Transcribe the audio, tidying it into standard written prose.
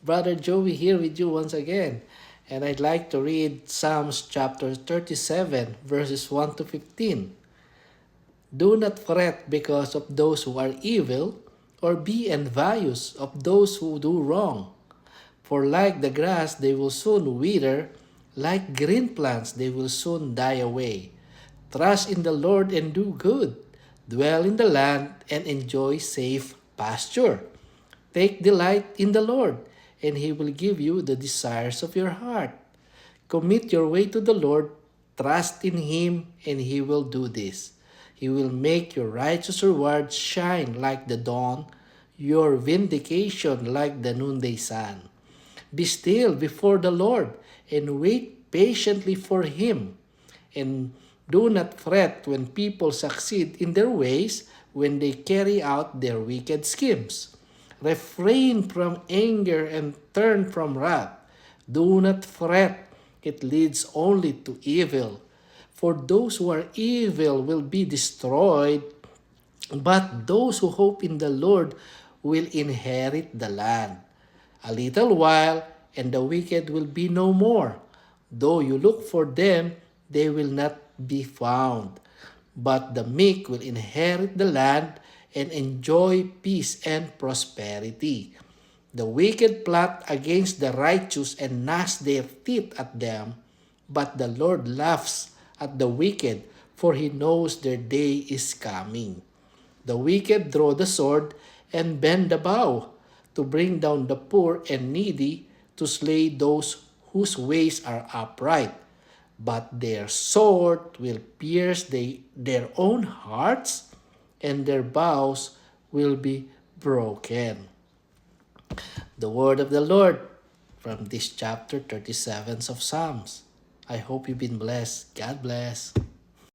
Brother Joey here with you once again. And I'd like to read Psalms chapter 37, verses 1 to 15. Do not fret because of those who are evil, or be envious of those who do wrong. For like the grass, they will soon wither, like green plants, they will soon die away. Trust in the Lord and do good. Dwell in the land and enjoy safe pasture. Take delight in the Lord, and He will give you the desires of your heart. Commit your way to the Lord, trust in Him, and He will do this. He will make your righteous reward shine like the dawn, your vindication like the noonday sun. Be still before the Lord, and wait patiently for Him. And do not fret when people succeed in their ways, when they carry out their wicked schemes. Refrain from anger and turn from wrath. Do not fret, it leads only to evil. For those who are evil will be destroyed, but those who hope in the Lord will inherit the land. A little while, and the wicked will be no more. Though you look for them, they will not be found. But the meek will inherit the land and enjoy peace and prosperity. The wicked plot against the righteous and gnash their teeth at them, but the Lord laughs at the wicked, for He knows their day is coming. The wicked draw the sword and bend the bow, to bring down the poor and needy, to slay those whose ways are upright. But their sword will pierce their own hearts, and their bows will be broken. The word of the Lord from this chapter 37 of Psalms. I hope you've been blessed. God bless.